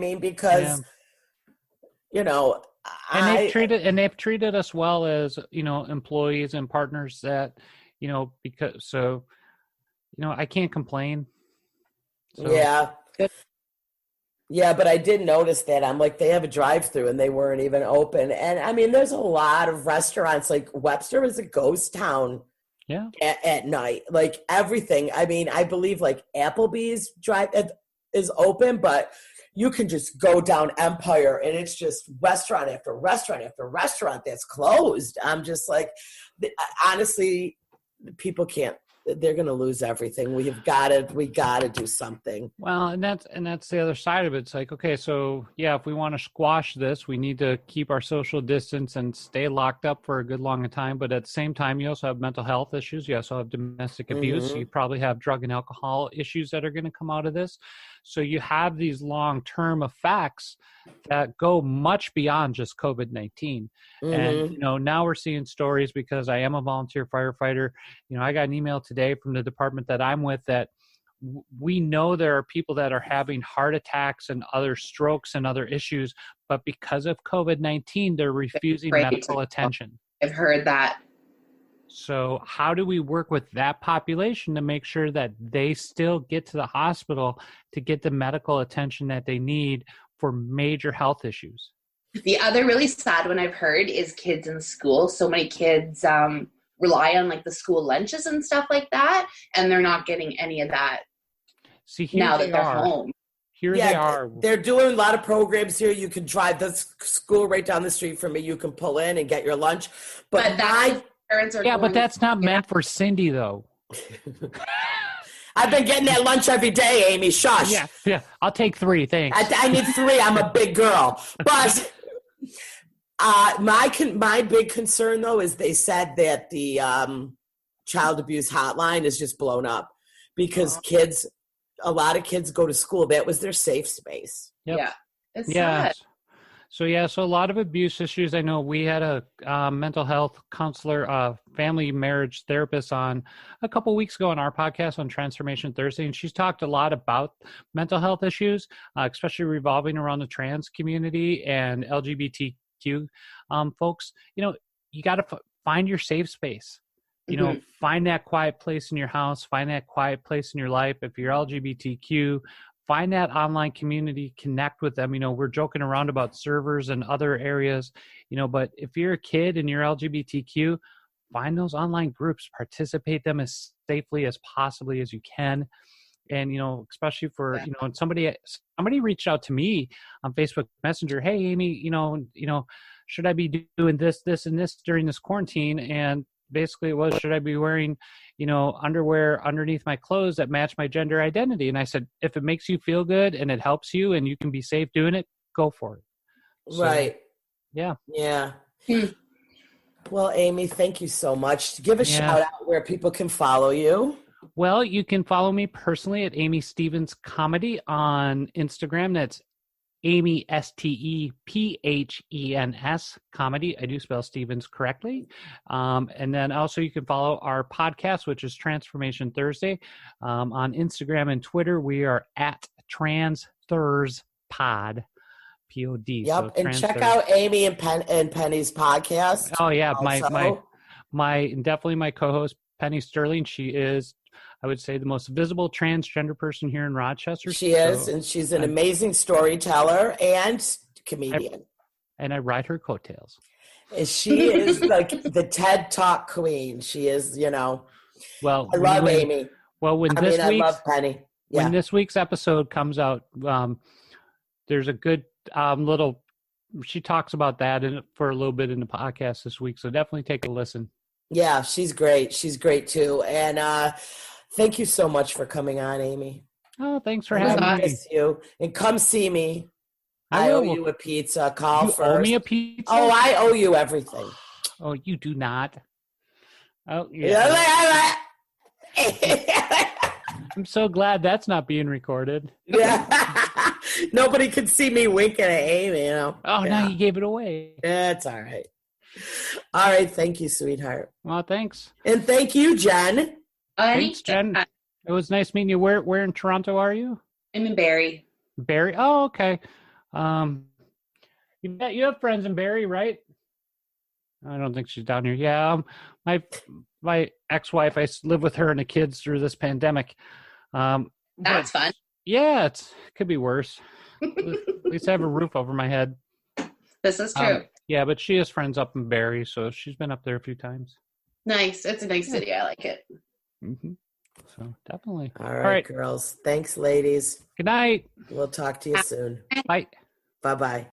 mean? Because, you know, they've treated us well as, you know, employees and partners that, you know, because, so, you know, I can't complain. So. Yeah. Yeah, but I did notice that. I'm like, they have a drive-through and they weren't even open. And I mean, there's a lot of restaurants. Like Webster is a ghost town. Yeah. At night, like everything. I mean, I believe like Applebee's drive is open, but you can just go down Empire and it's just restaurant after restaurant after restaurant that's closed. I'm just like, honestly, people can't. They're going to lose everything. We got to do something. Well, and that's the other side of it. It's like, okay, so yeah, if we want to squash this, we need to keep our social distance and stay locked up for a good long time. But at the same time, you also have mental health issues. You also have domestic abuse. You probably have drug and alcohol issues that are going to come out of this. So you have these long-term effects that go much beyond just COVID-19. And, you know, now we're seeing stories, because I am a volunteer firefighter. You know, I got an email today from the department that I'm with that we know there are people that are having heart attacks and other strokes and other issues, but because of COVID-19, they're refusing medical attention. I've heard that. So how do we work with that population to make sure that they still get to the hospital to get the medical attention that they need for major health issues? The other really sad one I've heard is kids in school. So many kids rely on like the school lunches and stuff like that, and they're not getting any of that. See, now that they're home. Here they are. They're doing a lot of programs here. You can drive the school right down the street from me. You can pull in and get your lunch. But parents are but that's not meant for Cindy, though. I've been getting that lunch every day, Amy. Shush. Yeah. I'll take 3, thanks. I need 3. I'm a big girl. But my big concern, though, is they said that the child abuse hotline is just blown up because a lot of kids go to school. That was their safe space. Yep. Yeah. It's sad. So a lot of abuse issues. I know we had a mental health counselor, family marriage therapist on a couple weeks ago on our podcast on Transformation Thursday, and she's talked a lot about mental health issues, especially revolving around the trans community and LGBTQ folks. You know, you got to find your safe space. You know, find that quiet place in your house, find that quiet place in your life. If you're LGBTQ, find that online community, connect with them. You know, we're joking around about servers and other areas, you know, but if you're a kid and you're LGBTQ, find those online groups, participate them as safely as possibly as you can. And, you know, especially for, you know, and somebody reached out to me on Facebook Messenger. Hey, Amy, you know, should I be doing this, and this during this quarantine? And basically it was, should I be wearing, you know, underwear underneath my clothes that match my gender identity? And I said, if it makes you feel good and it helps you and you can be safe doing it, go for it. So, right. Yeah. Yeah. Well, Amy, thank you so much. Give a shout out where people can follow you. Well, you can follow me personally at Amy Stephens Comedy on Instagram. That's Amy Stephens Comedy. I do spell Stephens correctly. And then also you can follow our podcast, which is Transformation Thursday. On Instagram and Twitter, we are at TransThursPod. P-O-D. Yep, so and check out Amy and Penny's podcast. Oh yeah, definitely my co-host Penny Sterling. She is, I would say, the most visible transgender person here in Rochester. She is, and she's an amazing storyteller and comedian. And I ride her coattails. She is like the TED Talk queen. She is, you know. Well, I love Amy. Well, I love Penny. Yeah. When this week's episode comes out, there's a good little. She talks about that for a little bit in the podcast this week, so definitely take a listen. Yeah, she's great. She's great too, and thank you so much for coming on, Amy. Oh, thanks for having me. I miss you, and come see me. I owe you a pizza. Call you first. Owe me a pizza? Oh, I owe you everything. Oh, you do not. Oh, yeah. I'm so glad that's not being recorded. Yeah. Nobody could see me winking at Amy, you know. Oh, now you gave it away. That's all right. All right. Thank you, sweetheart. Well, thanks. And thank you, Jen. Thanks, Jen. It was nice meeting you. Where in Toronto are you? I'm in Barrie. Barrie? Oh, okay. You have friends in Barrie, right? I don't think she's down here. Yeah, my ex-wife, I live with her and the kids through this pandemic. That's fun. Yeah, it could be worse. At least I have a roof over my head. This is true. Yeah, but she has friends up in Barrie, so she's been up there a few times. Nice. It's a nice city. I like it. Mm-hmm. So definitely. All right, girls. Thanks, ladies. Good night. We'll talk to you soon. Bye. Bye-bye.